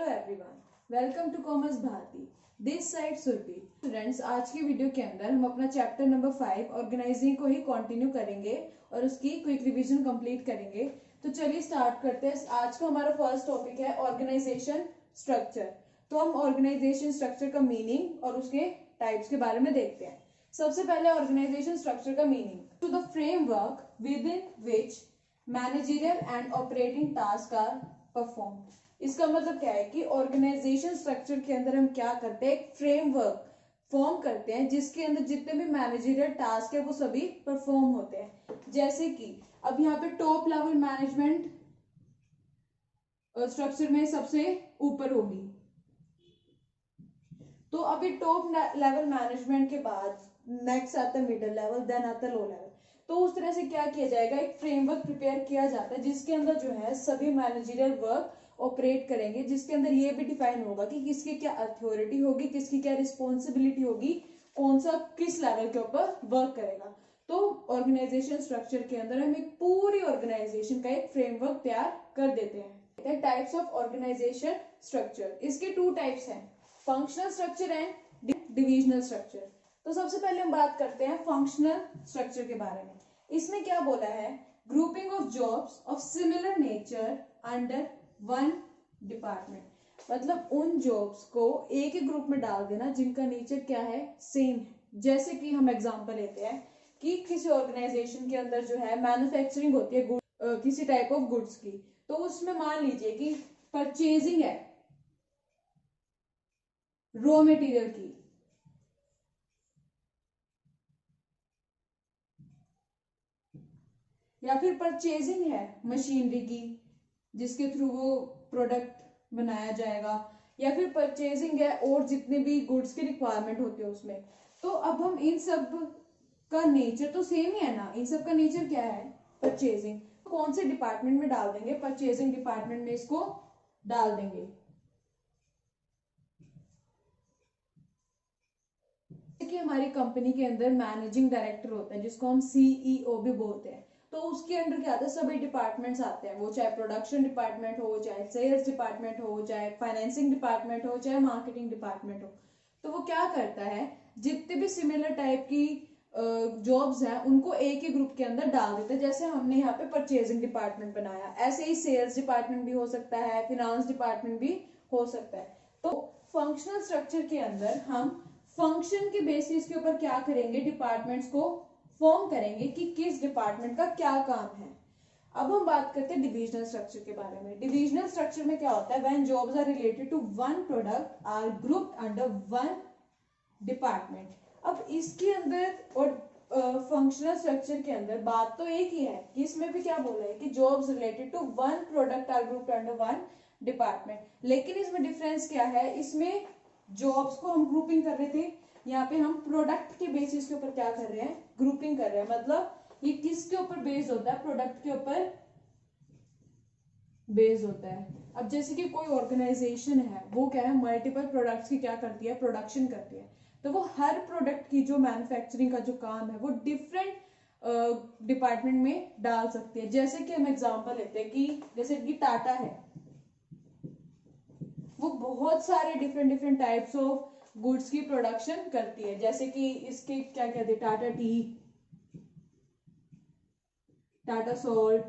Hello everyone, welcome to commerce Bharti. This side Surabhi. Students, आज की video के अंदर हम अपना चैप्टर नंबर 5 ऑर्गेनाइजिंग को ही कंटिन्यू करेंगे और उसकी क्विक रिवीजन कंप्लीट करेंगे। तो चलिए स्टार्ट करते हैं। आज का हमारा फर्स्ट टॉपिक है ऑर्गेनाइजेशन स्ट्रक्चर। तो हम ऑर्गेनाइजेशन स्ट्रक्चर का मीनिंग और उसके टाइप्स के बारे में देखते हैं। सबसे पहले ऑर्गेनाइजेशन स्ट्रक्चर का meaning, to the framework within which managerial and operating task are perform. इसका मतलब क्या है कि ऑर्गेनाइजेशन स्ट्रक्चर के अंदर हम क्या करते हैं, एक फ्रेमवर्क फॉर्म करते हैं जिसके अंदर जितने भी मैनेजरियल टास्क है वो सभी परफॉर्म होते हैं। जैसे कि अब यहाँ पे टॉप लेवल मैनेजमेंट स्ट्रक्चर में सबसे ऊपर होगी, तो अभी टॉप लेवल मैनेजमेंट के बाद नेक्स्ट आता है मिडिल लेवल, देन आता है लो लेवल। तो उस तरह से क्या किया जाएगा, एक फ्रेमवर्क प्रिपेयर किया जाता है जिसके अंदर जो है सभी मैनेजरियल वर्क ऑपरेट करेंगे, जिसके अंदर ये भी डिफाइन होगा कि किसकी क्या अथॉरिटी होगी, किसकी क्या रिस्पॉन्सिबिलिटी होगी, कौन सा किस लेवल के ऊपर वर्क करेगा। तो ऑर्गेनाइजेशन स्ट्रक्चर के अंदर हम एक पूरी ऑर्गेनाइजेशन का एक फ्रेमवर्क तैयार कर देते हैं। टाइप्स ऑफ ऑर्गेनाइजेशन स्ट्रक्चर, इसके 2 टाइप्स हैं, functional structure and divisional structure. तो सबसे पहले हम बात करते हैं फंक्शनल स्ट्रक्चर के बारे में। इसमें क्या बोला है, grouping of jobs of similar nature under one department. मतलब उन जॉब्स को एक ही ग्रुप में डाल देना जिनका नेचर क्या है, सेम है। जैसे कि हम एग्जांपल लेते हैं कि किसी ऑर्गेनाइजेशन के अंदर जो है मैन्युफैक्चरिंग होती है किसी टाइप ऑफ गुड्स की, तो उसमें मान लीजिए कि परचेजिंग है रॉ मटेरियल की, या फिर परचेजिंग है मशीनरी की जिसके थ्रू वो प्रोडक्ट बनाया जाएगा, या फिर परचेजिंग है और जितने भी गुड्स की रिक्वायरमेंट होती है उसमें। तो अब हम इन सब का नेचर तो सेम ही है ना, इन सब का नेचर क्या है, परचेजिंग। कौन से डिपार्टमेंट में डाल देंगे, परचेजिंग डिपार्टमेंट में इसको डाल देंगे। कि हमारी कंपनी के अंदर मैनेजिंग डायरेक्टर होता है जिसको हम सीईओ भी बोलते हैं, तो उसके अंदर क्या आता है, सभी डिपार्टमेंट्स आते हैं, वो चाहे प्रोडक्शन डिपार्टमेंट हो, चाहे सेल्स डिपार्टमेंट हो, चाहे फाइनेंसिंग डिपार्टमेंट हो, चाहे मार्केटिंग डिपार्टमेंट हो। तो वो क्या करता है, जितने भी सिमिलर टाइप की जॉब्स हैं उनको एक ही ग्रुप के अंदर डाल देते हैं। जैसे हमने यहाँ पे परचेजिंग डिपार्टमेंट बनाया, ऐसे ही सेल्स डिपार्टमेंट भी हो सकता है, फिनांस डिपार्टमेंट भी हो सकता है। तो फंक्शनल स्ट्रक्चर के अंदर हम फंक्शन के बेसिस के ऊपर क्या करेंगे, डिपार्टमेंट्स को फॉर्म करेंगे कि किस डिपार्टमेंट का क्या काम है। अब हम बात करते हैं डिविजनल स्ट्रक्चर के बारे में। डिविजनल स्ट्रक्चर में क्या होता है, when jobs are related to one product are grouped under one department. अब इसके अंदर और फंक्शनल स्ट्रक्चर के अंदर बात तो एक ही है कि इसमें भी क्या बोला है कि jobs related to one product are grouped under one department. लेकिन इसमें डिफरेंस क्या है, इसमें जॉब्स को हम ग्रुपिंग कर रहे थे, यहाँ पे हम प्रोडक्ट के बेसिस के ऊपर क्या कर रहे हैं, ग्रुपिंग कर रहे हैं। मतलब ये किसके ऊपर बेस्ड होता है, प्रोडक्ट के ऊपर बेस्ड होता है। अब जैसे कि कोई ऑर्गेनाइजेशन है वो क्या है, मल्टीपल प्रोडक्ट्स की क्या करती है, प्रोडक्शन करती है। तो वो हर प्रोडक्ट की जो मैन्युफैक्चरिंग का जो काम है वो डिफरेंट डिपार्टमेंट में डाल सकती है। जैसे कि हम एग्जांपल लेते हैं कि जैसे कि टाटा है, वो बहुत सारे डिफरेंट टाइप्स ऑफ गुड्स की प्रोडक्शन करती है। जैसे कि इसके क्या कहते हैं, टाटा टी, टाटा सॉल्ट,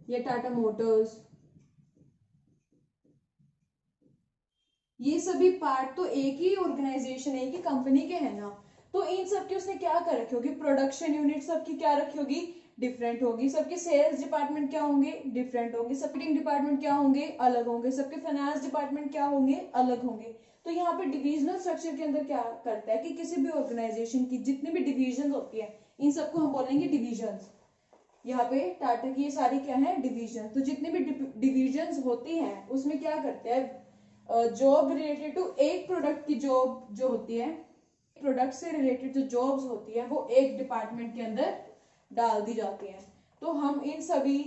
या टाटा मोटर्स, ये सभी पार्ट तो एक ही ऑर्गेनाइजेशन, एक ही कंपनी के हैं ना। तो इन सब की उसने क्या कर रखी होगी, प्रोडक्शन यूनिट सबकी क्या रखी होगी, डिफरेंट होगी। सबके सेल्स डिपार्टमेंट क्या होंगे, डिफरेंट होंगे। सबके डिपार्टमेंट क्या होंगे, अलग होंगे। सबके फाइनेंस डिपार्टमेंट क्या होंगे, अलग होंगे। तो यहाँ पे डिविजनल स्ट्रक्चर के अंदर क्या करता है कि किसी भी ऑर्गेनाइजेशन की जितनी भी डिविजन होती है इन सबको हम बोलेंगे डिविजन्स। यहाँ पे टाटा की ये सारी क्या है, डिविजन। तो जितनी भी डिविजन्स होती हैं उसमें क्या करते हैं, जॉब रिलेटेड टू एक प्रोडक्ट की जॉब जो होती है, प्रोडक्ट से रिलेटेड जो जॉब्स होती है वो एक डिपार्टमेंट के अंदर डाल दी जाती हैं। तो हम इन सभी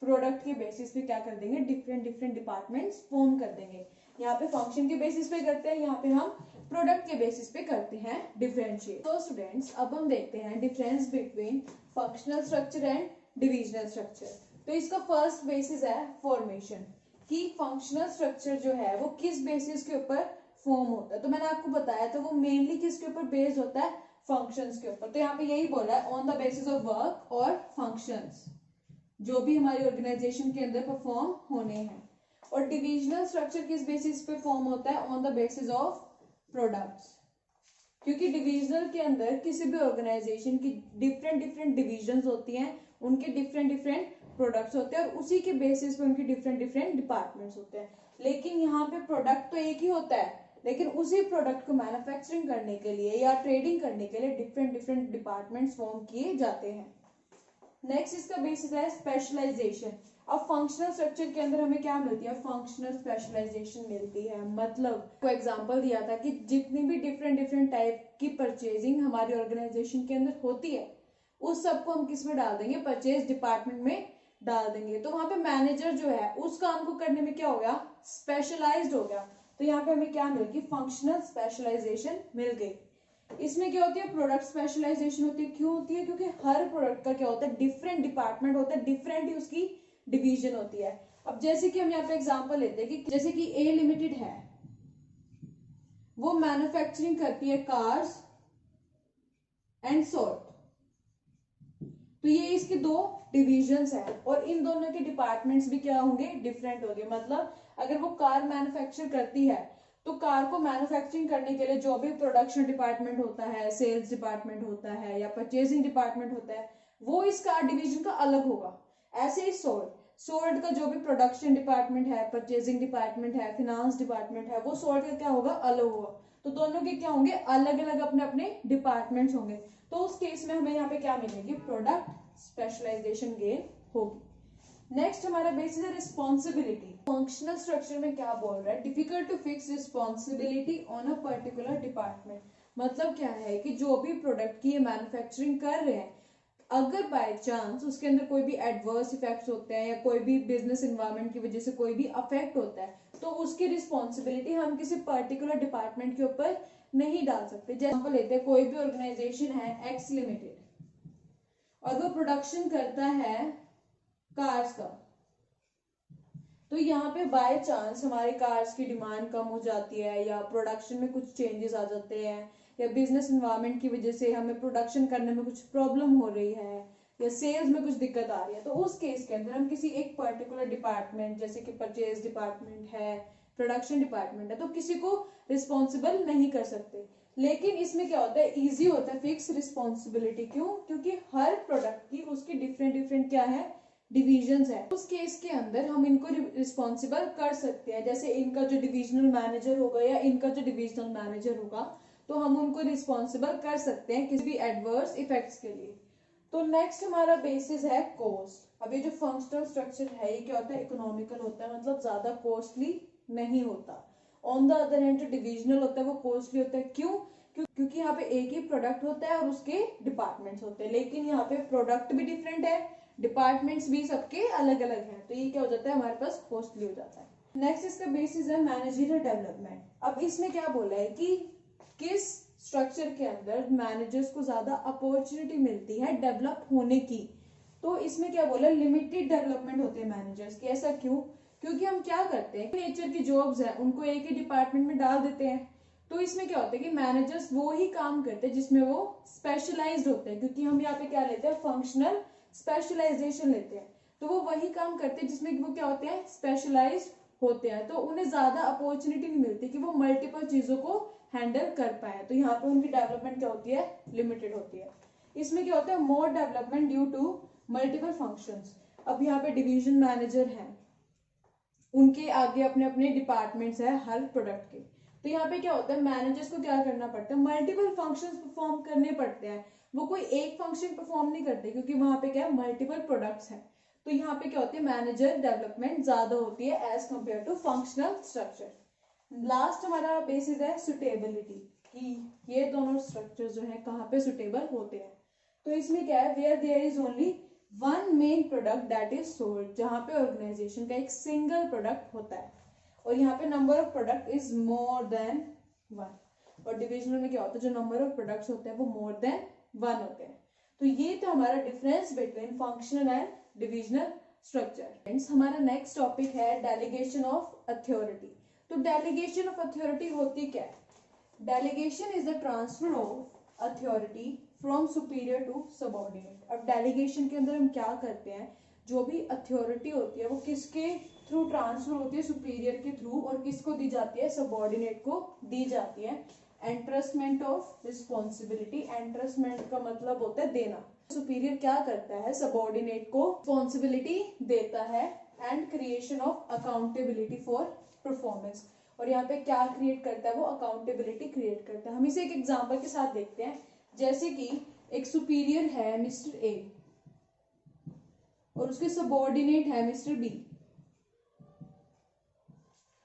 प्रोडक्ट के बेसिस पे क्या कर देंगे, डिफरेंट डिपार्टमेंट्स फॉर्म कर देंगे। यहाँ पे फंक्शन के बेसिस पे करते हैं, यहाँ पे हम प्रोडक्ट के बेसिस पे करते हैं डिफरेंशिएट। तो स्टूडेंट्स, अब हम देखते हैं difference between functional structure and divisional structure. तो इसका फर्स्ट बेसिस है फॉर्मेशन, कि फंक्शनल स्ट्रक्चर जो है वो किस बेसिस के ऊपर फॉर्म होता है। तो मैंने आपको बताया था वो मेनली किसके ऊपर बेस्ड होता है, फंक्शंस के ऊपर। तो यहाँ पे यही बोला है on the basis of work और फंक्शंस, जो भी हमारी ऑर्गेनाइजेशन के अंदर परफॉर्म होने हैं। और डिविजनल स्ट्रक्चर किस बेसिस पे फॉर्म होता है, on the basis of products, क्योंकि डिविजनल के अंदर किसी भी ऑर्गेनाइजेशन की डिफरेंट डिफरेंट डिविजन्स होती हैं, उनके डिफरेंट डिफरेंट प्रोडक्ट्स होते हैं और उसी के बेसिस पे उनके डिफरेंट डिफरेंट डिपार्टमेंट्स होते हैं। लेकिन यहाँ पे प्रोडक्ट तो एक ही होता है, लेकिन उसी प्रोडक्ट को मैन्युफैक्चरिंग करने के लिए या ट्रेडिंग करने के लिए डिफरेंट डिफरेंट डिपार्टमेंट्स फॉर्म किए जाते हैं। नेक्स्ट इसका बेसिस है स्पेशलाइजेशन। अब फंक्शनल स्ट्रक्चर के अंदर हमें क्या मिलती है, फंक्शनल स्पेशलाइजेशन मिलती है। मतलब को एग्जांपल दिया था कि जितनी भी डिफरेंट डिफरेंट टाइप की परचेजिंग हमारी ऑर्गेनाइजेशन के अंदर होती है, उस सबको हम किस में डाल देंगे, परचेज डिपार्टमेंट में डाल देंगे। तो वहां पे मैनेजर जो है उस काम को करने में क्या हो गया, स्पेशलाइज्ड हो गया। तो यहाँ पे हमें क्या मिल गई, फंक्शनल स्पेशलाइजेशन मिल गई। इसमें क्या होती है, प्रोडक्ट स्पेशलाइजेशन होती है। क्यों होती है, क्योंकि हर प्रोडक्ट का क्या होता है, डिफरेंट डिपार्टमेंट होता है, डिफरेंट ही उसकी डिवीजन होती है। अब जैसे कि हम यहाँ पे एग्जांपल लेते हैं कि जैसे कि ए लिमिटेड है, वो मैन्युफैक्चरिंग करती है कार्स एंड सोल्ट। तो ये इसके दो डिविजन्स है और इन दोनों के डिपार्टमेंट्स भी क्या होंगे, डिफरेंट होंगे। मतलब अगर वो कार मैन्युफैक्चर करती है तो कार को मैन्युफैक्चरिंग करने के लिए जो भी प्रोडक्शन डिपार्टमेंट होता है, सेल्स डिपार्टमेंट होता है या परचेजिंग डिपार्टमेंट होता है, वो इस कार डिवीजन का अलग होगा। ऐसे ही सोल्ट का जो भी प्रोडक्शन डिपार्टमेंट है, परचेजिंग डिपार्टमेंट है, फिनांस डिपार्टमेंट है, वो सोल्ट का क्या होगा, अलग होगा। तो दोनों के क्या होंगे, अलग अलग अपने अपने डिपार्टमेंट्स होंगे। तो उस केस में हमें यहाँ पे क्या मिलेगी, प्रोडक्ट स्पेशलाइजेशन गेन होगी। नेक्स्ट हमारा बेसिस है रिस्पॉन्सिबिलिटी। फंक्शनल स्ट्रक्चर में क्या बोल रहा है, difficult to fix responsibility on a particular department. मतलब क्या है कि जो भी प्रोडक्ट की ये मैन्युफैक्चरिंग कर रहे हैं, अगर बाय चांस उसके अंदर कोई भी एडवर्स इफेक्ट्स होते हैं या कोई भी बिजनेस एनवायरनमेंट की वजह से कोई भी अफेक्ट होता है, तो उसकी रिस्पॉन्सिबिलिटी हम किसी पर्टिकुलर डिपार्टमेंट के ऊपर नहीं डाल सकते। जैसे लेते हैं, कोई भी ऑर्गेनाइजेशन है एक्स लिमिटेड और वो प्रोडक्शन करता है कार्स का, तो यहाँ पे बाय चांस हमारे कार्स की डिमांड कम हो जाती है या प्रोडक्शन में कुछ चेंजेस आ जाते हैं या बिजनेस एनवायरनमेंट की वजह से हमें प्रोडक्शन करने में कुछ प्रॉब्लम हो रही है या सेल्स में कुछ दिक्कत आ रही है, तो उस केस के अंदर हम किसी एक पर्टिकुलर डिपार्टमेंट जैसे कि परचेज डिपार्टमेंट है, प्रोडक्शन डिपार्टमेंट है, तो किसी को रिस्पॉन्सिबल नहीं कर सकते। लेकिन इसमें क्या होता है, इजी होता है फिक्स रिस्पॉन्सिबिलिटी। क्यों, क्योंकि हर प्रोडक्ट की उसकी डिफरेंट डिफरेंट क्या है, डिविजन्स है। उस केस के अंदर हम इनको रिस्पॉन्सिबल कर सकते हैं। जैसे इनका जो डिविजनल मैनेजर होगा या इनका जो डिविजनल मैनेजर होगा, तो हम उनको रिस्पॉन्सिबल कर सकते हैं किसी भी एडवर्स इफेक्ट्स के लिए। तो नेक्स्ट हमारा बेसिस है कॉस्ट। अब ये जो फंक्शनल स्ट्रक्चर है ये क्या होता है, इकोनॉमिकल होता है, मतलब ज्यादा कॉस्टली नहीं होता। ऑन द अदर हैंड जो डिविजनल होता है वो कॉस्टली होता है। क्यों, क्योंकि यहाँ पे एक ही प्रोडक्ट होता है और उसके डिपार्टमेंट्स होते हैं, लेकिन यहाँ पे प्रोडक्ट भी डिफरेंट है, डिपार्टमेंट्स भी सबके अलग अलग हैं, तो ये क्या हो जाता है, हमारे पास कॉस्टली हो जाता है। नेक्स्ट इसका बेसिस है मैनेजरियल डेवलपमेंट। अब इसमें क्या बोला है कि किस स्ट्रक्चर के अंदर मैनेजर्स को ज्यादा अपॉर्चुनिटी मिलती है डेवलप होने की। तो इसमें क्या बोला, लिमिटेड डेवलपमेंट होते हैं मैनेजर्स की। ऐसा क्यों, क्योंकि हम क्या करते हैं, नेचर की जॉब्स है उनको एक ही डिपार्टमेंट में डाल देते हैं। तो इसमें क्या होता है कि मैनेजर्स वो ही काम करते हैं जिसमें वो स्पेशलाइज्ड होते हैं, क्योंकि हम यहाँ पे क्या लेते हैं, फंक्शनल स्पेशलाइजेशन लेते हैं। तो वो वही काम करते हैं जिसमें वो क्या होते हैं, स्पेशलाइज्ड होते हैं। तो उन्हें ज्यादा अपॉर्चुनिटी नहीं मिलती कि वो मल्टीपल चीजों को हैंडल कर पाए। तो यहाँ पे उनकी डेवलपमेंट क्या होती है, लिमिटेड होती है। इसमें क्या होता है, more development due to multiple functions. अब यहाँ पे डिवीजन मैनेजर हैं, उनके आगे अपने अपने डिपार्टमेंट्स है हर प्रोडक्ट के। तो यहाँ पे क्या होता है, मैनेजर्स को क्या करना पड़ता है, मल्टीपल फंक्शंस परफॉर्म करने पड़ते हैं। वो कोई एक फंक्शन परफॉर्म नहीं करते, क्योंकि वहां पे क्या है, मल्टीपल प्रोडक्ट्स हैं। तो यहाँ पे क्या होती है, मैनेजर डेवलपमेंट ज्यादा होती है as compare to functional structure. Last हमारा बेसिस है सुटेबिलिटी, कि ये दोनों स्ट्रक्चर जो है कहाँ पे सुटेबल होते हैं। तो इसमें क्या है, where there is only one main product that is sold, जहां पे ऑर्गेनाइजेशन का एक सिंगल प्रोडक्ट होता है और यहाँ पे number of product is more than one. और डिविजनल में क्या होता है, जो नंबर ऑफ प्रोडक्ट्स होते हैं वो मोर देन वन होते हैं। तो ये तो हमारा difference between functional and divisional structure. हमारा नेक्स्ट टॉपिक है डेलीगेशन ऑफ अथॉरिटी। तो डेलीगेशन ऑफ अथॉरिटी होती क्या है? Delegation is the transfer of authority from superior to subordinate. अब डेलीगेशन के अंदर हम क्या करते हैं, जो भी अथॉरिटी होती है वो किसके थ्रू ट्रांसफर होती है? सुपीरियर के थ्रू। और किसको दी जाती है? सबऑर्डिनेट को दी जाती है। एंट्रस्टमेंट ऑफ रिस्पॉन्सिबिलिटी। एंट्रस्टमेंट का मतलब होता है देना। सुपीरियर क्या करता है? सबऑर्डिनेट को रिस्पॉन्सिबिलिटी देता है। And creation of accountability for performance. और यहाँ पे क्या क्रिएट करता है? वो अकाउंटेबिलिटी क्रिएट करता है। हम इसे एक एग्जांपल के साथ देखते हैं। जैसे कि एक सुपीरियर है मिस्टर ए और उसके सबऑर्डिनेट है मिस्टर बी।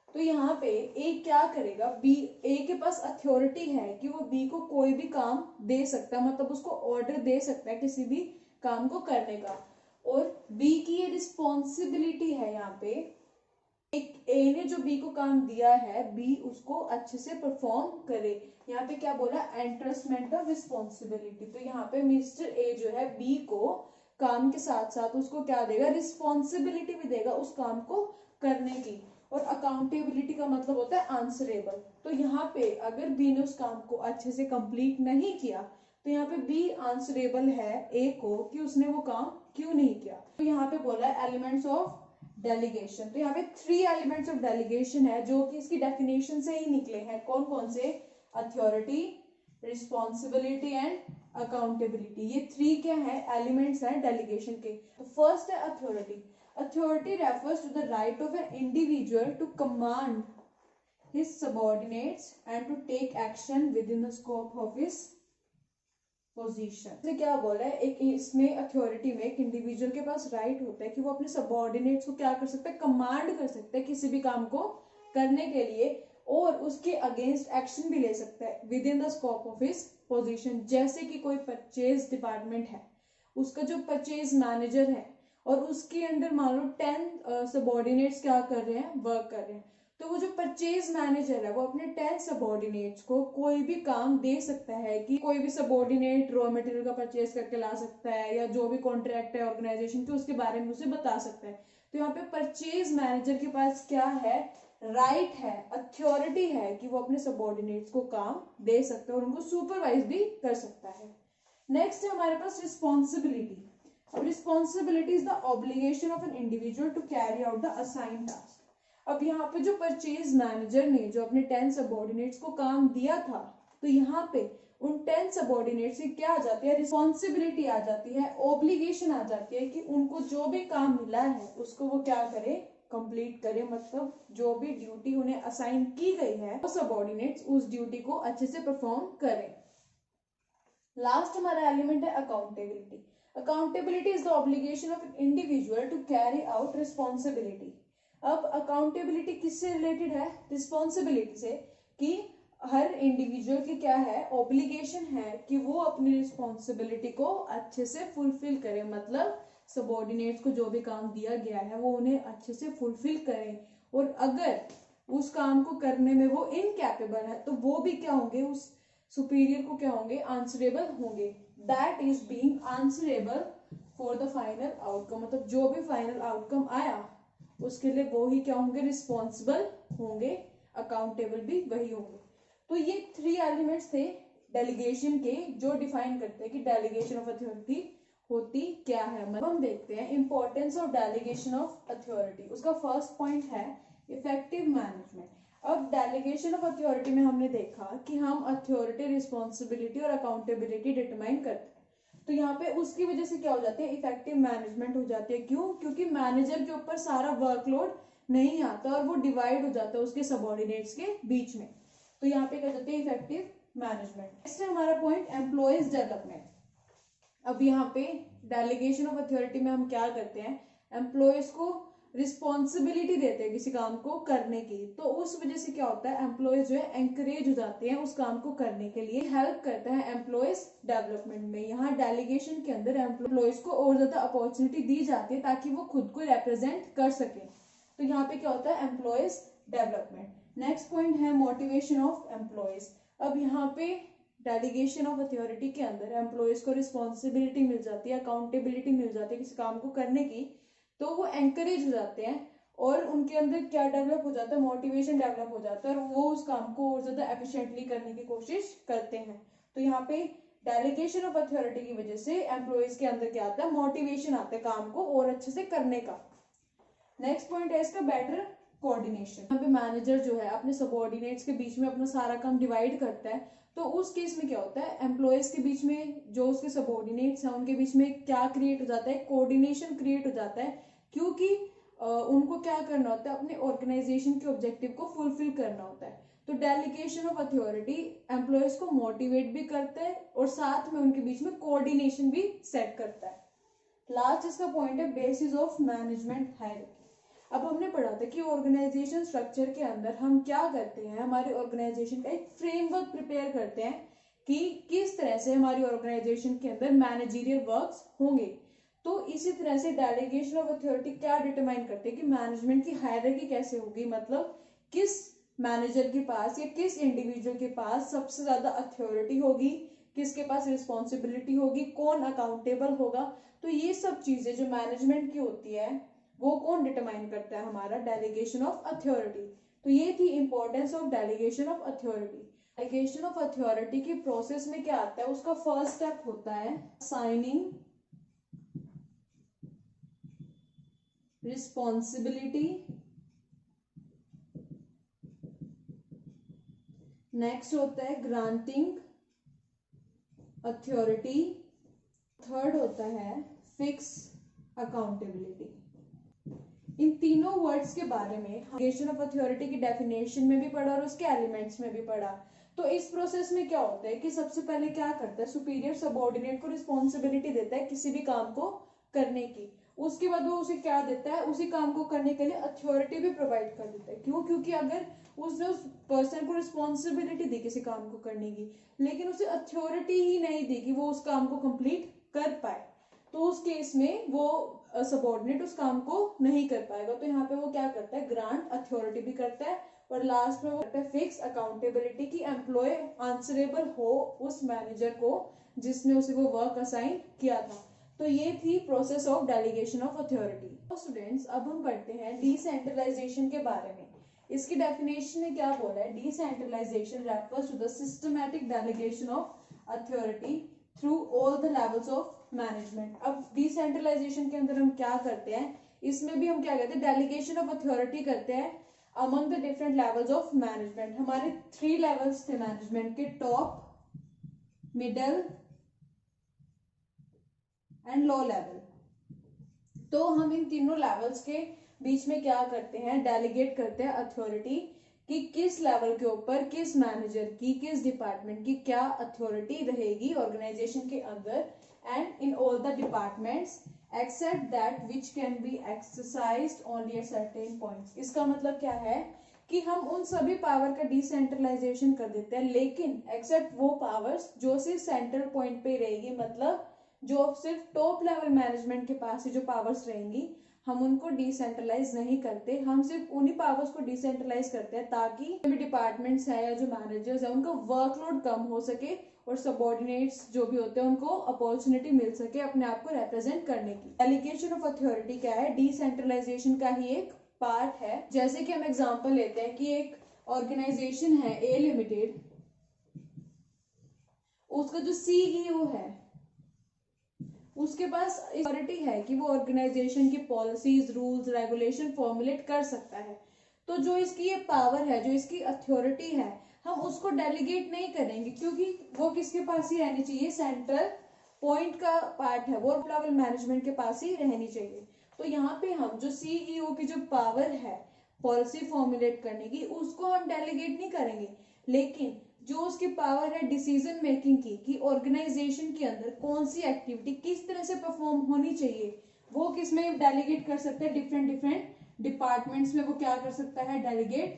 तो यहाँ पे ए क्या करेगा? बी, ए के पास अथॉरिटी है कि वो बी को कोई भी काम दे सकता है, मतलब उसको ऑर्डर दे सकता है किसी भी काम को करने का। और बी की ये रिस्पॉन्सिबिलिटी है यहाँ पे, एक ए ने जो बी को काम दिया है, बी उसको अच्छे से परफॉर्म करे। यहाँ पे क्या बोला? एंट्रस्टमेंट ऑफ रिस्पॉन्सिबिलिटी। तो यहाँ पे मिस्टर ए जो है बी को काम के साथ साथ उसको क्या देगा? रिस्पॉन्सिबिलिटी भी देगा उस काम को करने की। और अकाउंटेबिलिटी का मतलब होता है आंसरेबल। तो यहाँ पे अगर बी ने उस काम को अच्छे से कंप्लीट नहीं किया तो यहाँ पे बी आंसरेबल है ए को कि उसने वो काम क्यों नहीं किया। तो यहाँ पे बोला है एलिमेंट्स ऑफ डेलीगेशन। तो यहाँ पे 3 एलिमेंट्स ऑफ डेलीगेशन है जो कि इसकी डेफिनेशन से ही निकले हैं। कौन कौन से? Authority, responsibility and accountability. ये 3 क्या है? एलिमेंट्स हैं डेलीगेशन के। तो फर्स्ट है authority. Authority refers to the right of an individual to command his subordinates and to take action within the scope of his position। तो क्या बोला है? एक इसमें अथॉरिटी में एक इंडिविजुअल के पास राइट होता है कि वो अपने सबऑर्डिनेट्स को क्या कर सकता है? कमांड कर सकता है किसी भी काम को करने के लिए, और उसके अगेंस्ट एक्शन भी ले सकता है with in the scope of his position. जैसे कि कोई परचेज डिपार्टमेंट है, उसका जो परचेज मैनेजर है और उसके अंडर मान लो 10 सबऑर्डिनेट्स क्या कर रहे हैं? वर्क कर रहे हैं। तो वो जो परचेज मैनेजर है वो अपने 10 सबऑर्डिनेट्स को कोई भी काम दे सकता है कि कोई भी सबऑर्डिनेट रॉ मटेरियल का परचेज करके ला सकता है, या जो भी कॉन्ट्रैक्ट है ऑर्गेनाइजेशन के उसके बारे में उसे बता सकता है। तो यहाँ पे परचेज मैनेजर के पास क्या है? राइट है, अथॉरिटी है कि वो अपने सबऑर्डिनेट्स को काम दे सकता है और उनको सुपरवाइज भी कर सकता है। नेक्स्ट है हमारे पास responsibility. Responsibility is the obligation of an individual to carry out the assigned task. अब यहाँ पे जो परचेज मैनेजर ने जो अपने 10 सबऑर्डिनेट्स को काम दिया था, तो यहाँ पे उन 10 सबऑर्डिनेट्स से क्या आ जाती है? रिस्पॉन्सिबिलिटी आ जाती है, ऑब्लिगेशन आ जाती है कि उनको जो भी काम मिला है उसको वो क्या करे? कंप्लीट करे। मतलब जो भी ड्यूटी उन्हें असाइन की गई है वो सबऑर्डिनेट्स उस ड्यूटी को अच्छे से परफॉर्म करें। लास्ट हमारा एलिमेंट है accountability. Accountability is the obligation of an individual to carry out responsibility। अब accountability किससे रिलेटेड है? रिस्पॉन्सिबिलिटी से, कि हर इंडिविजुअल की क्या है? ऑब्लिगेशन है कि वो अपनी रिस्पॉन्सिबिलिटी को अच्छे से फुलफिल करे। मतलब सबऑर्डिनेट्स को जो भी काम दिया गया है वो उन्हें अच्छे से फुलफिल करें, और अगर उस काम को करने में वो इनकैपेबल है तो वो भी क्या होंगे? उस सुपीरियर को क्या होंगे? आंसरेबल होंगे। That is being answerable for the final outcome. मतलब जो भी फाइनल आउटकम आया उसके लिए वो ही क्या होंगे? रिस्पॉन्सिबल होंगे, अकाउंटेबल भी वही होंगे। तो ये 3 एलिमेंट्स थे डेलीगेशन के जो डिफाइन करते हैं कि डेलीगेशन ऑफ अथॉरिटी होती क्या है। मतलब हम देखते हैं importance of delegation of authority. उसका फर्स्ट पॉइंट है इफेक्टिव मैनेजमेंट। अब डेलीगेशन ऑफ अथॉरिटी में हमने देखा कि हम अथॉरिटी, रिस्पॉन्सिबिलिटी और अकाउंटेबिलिटी डिटरमाइन करते हैं। तो यहाँ पे उसकी वजह से क्या हो जाती है? इफेक्टिव मैनेजमेंट हो जाती है। क्यों? क्योंकि मैनेजर के ऊपर सारा वर्कलोड नहीं आता और वो डिवाइड हो जाता है उसके सबऑर्डिनेट्स के बीच में। तो यहाँ पे क्या जाती है? Effective management. नेक्स्ट है हमारा पॉइंट एम्प्लॉयज डेवलपमेंट। अब यहाँ पे डेलीगेशन ऑफ अथॉरिटी में हम क्या करते हैं? एम्प्लॉयज को रिस्पॉन्सिबिलिटी देते हैं किसी काम को करने की। तो उस वजह से क्या होता है? एम्प्लॉयज जो है एंकरेज हो जाते हैं उस काम को करने के लिए। हेल्प करता है एम्प्लॉयज डेवलपमेंट में। यहाँ डेलीगेशन के अंदर एम्प्लॉयज को और ज्यादा अपॉर्चुनिटी दी जाती है ताकि वो खुद को रिप्रेजेंट कर सके। तो यहाँ पे क्या होता है? Employees development. नेक्स्ट पॉइंट है मोटिवेशन ऑफ एम्प्लॉयज। अब यहाँ पे डेलीगेशन ऑफ अथॉरिटी के अंदर एम्प्लॉयज को रिस्पॉन्सिबिलिटी मिल जाती है, अकाउंटेबिलिटी मिल जाती है किसी काम को करने की। तो वो एंकरेज हो जाते हैं और उनके अंदर क्या डेवलप हो जाता है, मोटिवेशन डेवलप हो जाता है और वो उस काम को और ज्यादा एफिशिएंटली करने की कोशिश करते हैं। तो यहाँ पे डेलीगेशन ऑफ अथॉरिटी की वजह से एम्प्लॉयज के अंदर क्या आता है, मोटिवेशन आता है काम को और अच्छे से करने का। नेक्स्ट पॉइंट है इसका बेटर कोऑर्डिनेशन। यहाँ पे मैनेजर जो है अपने सबऑर्डिनेट्स के बीच में अपना सारा काम डिवाइड करता है, तो उस केस में क्या होता है, एम्प्लॉयज के बीच में जो उसके सबऑर्डिनेट्स हैं उनके बीच में क्या क्रिएट हो जाता है, कोऑर्डिनेशन क्रिएट हो जाता है, क्योंकि उनको क्या करना होता है, अपने ऑर्गेनाइजेशन के ऑब्जेक्टिव को फुलफिल करना होता है। तो डेलीगेशन ऑफ अथॉरिटी एम्प्लॉयज को मोटिवेट भी करता है और साथ में उनके बीच में कोऑर्डिनेशन भी सेट करता है। लास्ट इसका पॉइंट है बेसिस ऑफ मैनेजमेंट हायरार्की। अब हमने पढ़ा था कि ऑर्गेनाइजेशन स्ट्रक्चर के अंदर हम क्या करते हैं, हमारे ऑर्गेनाइजेशन का एक फ्रेमवर्क प्रिपेयर करते हैं कि किस तरह से हमारी ऑर्गेनाइजेशन के अंदर मैनेजरियल वर्क्स होंगे। तो इसी तरह से डेलीगेशन ऑफ अथॉरिटी क्या डिटरमाइन करते हैं कि मैनेजमेंट की हायरार्की कैसे होगी, मतलब किस मैनेजर के पास या किस इंडिविजुअल के पास सबसे ज्यादा अथॉरिटी होगी, किसके पास रिस्पॉन्सिबिलिटी होगी, कौन अकाउंटेबल होगा। तो ये सब चीजें जो मैनेजमेंट की होती है वो कौन डिटरमाइन करता है, हमारा डेलीगेशन ऑफ अथॉरिटी। तो ये थी importance of delegation of authority. Delegation of authority की प्रोसेस में क्या आता है, उसका फर्स्ट स्टेप होता है साइनिंग रिस्पॉन्सिबिलिटी, नेक्स्ट होता है ग्रांटिंग अथॉरिटी, थर्ड होता है फिक्स अकाउंटेबिलिटी। इन तीनों वर्ड्स के बारे में डेलीगेशन ऑफ अथॉरिटी की डेफिनेशन में भी पढ़ा और उसके एलिमेंट्स में भी पढ़ा। तो इस प्रोसेस में क्या होता है कि सबसे पहले क्या करता है, सुपीरियर सबऑर्डिनेट को रिस्पॉन्सिबिलिटी देता है किसी भी काम को करने की। उसके बाद वो उसे क्या देता है, उसी काम को करने के लिए अथॉरिटी भी प्रोवाइड कर देता है। क्यों? क्योंकि अगर उसने उस पर्सन को रिस्पॉन्सिबिलिटी दी किसी काम को करने की, लेकिन उसे अथॉरिटी ही नहीं दी कि वो उस काम को कंप्लीट कर पाए, तो उस केस में वो सबऑर्डिनेट उस काम को नहीं कर पाएगा। तो यहाँ पे वो क्या करता है, ग्रांट अथॉरिटी भी करता है और लास्ट में वो करता है फिक्स अकाउंटेबिलिटी की एम्प्लॉय आंसरेबल हो उस मैनेजर को जिसने उसे वो वर्क असाइन किया था। तो ये थी process of delegation of authority. तो स्टूडेंट्स अब हम पढ़ते हैं डिसेंट्रलाइजेशन के बारे में। इसकी डेफिनेशन में क्या बोला है, decentralisation refers to the systematic delegation of authority through all the levels of management. अब डिसेंट्रलाइजेशन के अंदर हम क्या करते हैं, इसमें भी हम क्या करते हैं, डेलीगेशन ऑफ अथॉरिटी करते हैं among the different levels of management. हमारे 3 लेवल्स थे मैनेजमेंट के, top, middle and low level. तो हम इन तीनों लेवल्स के बीच में क्या करते हैं, डेलीगेट करते हैं अथॉरिटी कि किस लेवल के ऊपर किस मैनेजर की, किस डिपार्टमेंट की क्या अथॉरिटी रहेगी ऑर्गेनाइजेशन के अंदर, and in all the departments except that which can be exercised only at certain points. इसका मतलब क्या है कि हम उन सभी पावर का डिसेंट्रलाइजेशन कर देते हैं, लेकिन एक्सेप्ट वो पावर्स जो सिर्फ सेंट्रल पॉइंट पे रहेगी, मतलब जो सिर्फ टॉप लेवल मैनेजमेंट के पास ही जो पावर्स रहेंगी, हम उनको डिसेंट्रलाइज नहीं करते। हम सिर्फ उन्हीं पावर्स को डिसेंट्रलाइज करते हैं ताकि जो डिपार्टमेंट्स है या जो मैनेजर्स है उनका वर्कलोड कम हो सके और सबऑर्डिनेट्स जो भी होते हैं उनको अपॉर्चुनिटी मिल सके अपने आप को रिप्रेजेंट करने की। डेलीगेशन ऑफ अथॉरिटी क्या है, डिसेंट्रलाइजेशन का ही एक पार्ट है। जैसे कि हम एग्जांपल लेते हैं कि एक ऑर्गेनाइजेशन है ए लिमिटेड, उसका जो सीईओ है उसके पास अथॉरिटी है कि वो ऑर्गेनाइजेशन की पॉलिसीज, रूल्स, रेगुलेशन फॉर्मुलेट कर सकता है। तो जो इसकी ये पावर है, जो इसकी अथॉरिटी है, हम उसको डेलीगेट नहीं करेंगे क्योंकि वो किसके पास ही रहनी चाहिए, सेंट्रल पॉइंट का पार्ट है, वो लेवल मैनेजमेंट के पास ही रहनी चाहिए। तो यहाँ पे हम जो सीईओ की जो पावर है पॉलिसी फॉर्मुलेट करने की, उसको हम डेलीगेट नहीं करेंगे, लेकिन जो उसकी पावर है डिसीजन मेकिंग की कि ऑर्गेनाइजेशन के अंदर कौन सी एक्टिविटी किस तरह से परफॉर्म होनी चाहिए, वो किस में डेलीगेट कर सकता है, डिफरेंट डिफरेंट डिपार्टमेंट्स में वो क्या कर सकता है, डेलीगेट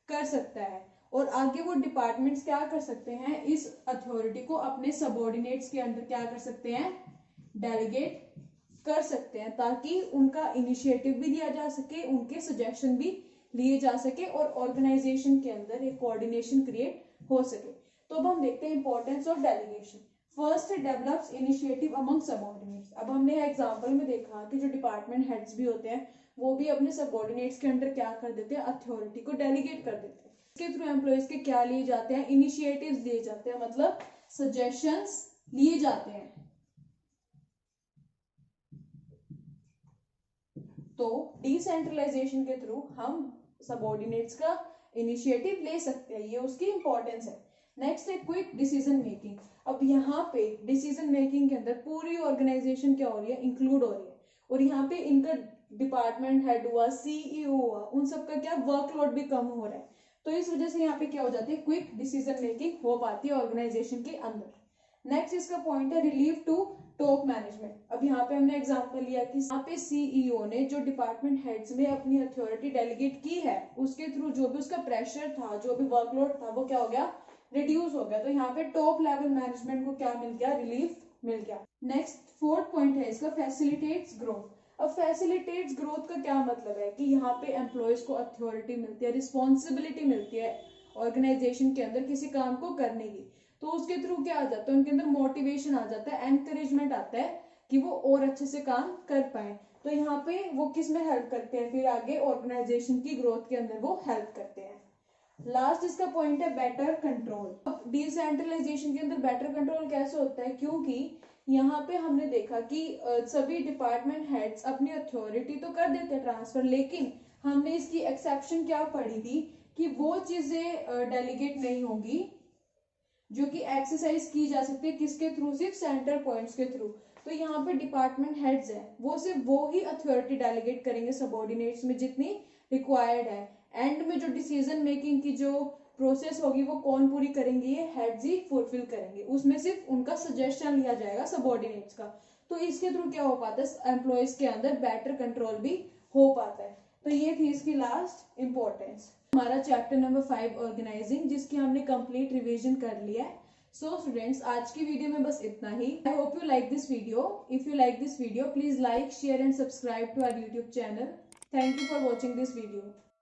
कर सकता है। और आगे वो डिपार्टमेंट्स क्या कर सकते हैं, इस अथॉरिटी को अपने सबऑर्डिनेट्स के अंदर क्या कर सकते हैं, डेलीगेट कर सकते हैं, ताकि उनका इनिशिएटिव भी दिया जा सके, उनके सजेशन भी लिए जा सके और ऑर्गेनाइजेशन के अंदर एक कोऑर्डिनेशन क्रिएट हो सके। तो अब हम देखते हैं importance of delegation. First develops initiative among subordinates. अब हमने एग्जांपल में देखा कि जो डिपार्टमेंट हेड्स भी होते हैं वो भी अपने सबऑर्डिनेट्स के अंडर क्या कर देते हैं, अथॉरिटी को डेलीगेट कर देते हैं। इसके थ्रू एम्प्लॉयज के क्या लिए जाते हैं, इनिशिएटिव्स लिए जाते हैं, मतलब सजेशंस लिए जाते हैं। तो डिसेंट्रलाइजेशन के थ्रू हम सबऑर्डिनेट्स का इनिशिएटिव ले सकते हैं, ये उसकी इंपॉर्टेंस है। नेक्स्ट है क्विक डिसीजन मेकिंग। अब यहाँ पे डिसीजन मेकिंग के अंदर पूरी ऑर्गेनाइजेशन क्या हो रही है, इंक्लूड हो रही है, और यहाँ पे इनका डिपार्टमेंट हेड हुआ, सीईओ हुआ, उन सबका क्या वर्कलोड भी कम हो रहा है। तो इस वजह से यहाँ पे क्या हो जाती है, क्विक डिसीजन मेकिंग हो पाती है ऑर्गेनाइजेशन के अंदर। नेक्स्ट इसका पॉइंट है रिलीफ टू टॉप मैनेजमेंट। अब यहाँ पे हमने एग्जांपल लिया कि यहाँ पे सीईओ ने जो डिपार्टमेंट हेड्स में अपनी अथॉरिटी डेलीगेट की है, उसके थ्रू जो भी उसका प्रेशर था, जो भी वर्कलोड था, वो क्या हो गया, रिड्यूस हो गया। तो यहाँ पे टॉप लेवल मैनेजमेंट को क्या मिल गया, रिलीफ मिल गया। नेक्स्ट फोर्थ पॉइंट है इसका फैसिलिटेट्स ग्रोथ। अब फैसिलिटेट्स ग्रोथ का क्या मतलब है कि यहाँ पे एम्प्लॉयज को अथॉरिटी मिलती है, रिस्पॉन्सिबिलिटी मिलती है ऑर्गेनाइजेशन के अंदर किसी काम को करने की। तो उसके थ्रू क्या आ जाता है, उनके अंदर मोटिवेशन आ जाता है, एनकरेजमेंट आता है कि वो और अच्छे से काम कर पाए। तो यहाँ पे वो किस में हेल्प करते हैं, फिर आगे ऑर्गेनाइजेशन की ग्रोथ के अंदर वो हेल्प करते हैं। लास्ट इसका पॉइंट है बेटर कंट्रोल। डिसेंट्रलाइजेशन के अंदर बेटर कंट्रोल कैसे होता है, क्योंकि यहाँ पे हमने देखा कि सभी डिपार्टमेंट हेड्स अपनी अथॉरिटी तो कर देते हैं ट्रांसफर, लेकिन हमने इसकी एक्सेप्शन क्या पढ़ी थी कि वो चीजें डेलीगेट नहीं होगी जो कि एक्सरसाइज की जा सकती है किसके थ्रू, सिर्फ सेंटर पॉइंट्स के थ्रू। तो यहाँ पे डिपार्टमेंट हेड्स है वो सिर्फ वो ही अथॉरिटी डेलीगेट करेंगे सबऑर्डिनेट्स में जितनी रिक्वायर्ड है। एंड में जो डिसीजन मेकिंग की जो प्रोसेस होगी वो कौन पूरी करेंगे, ये हेड्स ही फुलफिल करेंगे, उसमें सिर्फ उनका सजेशन लिया जाएगा सबऑर्डिनेट्स का। तो इसके थ्रू क्या हो पाता है, एम्प्लॉयज के अंदर बेटर कंट्रोल भी हो पाता है। तो ये थी इसकी लास्ट इंपॉर्टेंस। हमारा चैप्टर नंबर 5 ऑर्गेनाइजिंग, जिसकी हमने कंप्लीट रिवीजन कर लिया है। सो स्टूडेंट्स, आज की वीडियो में बस इतना ही। I hope you like this video. If you like this video, please like, share and subscribe to our YouTube channel. Thank you for watching this video.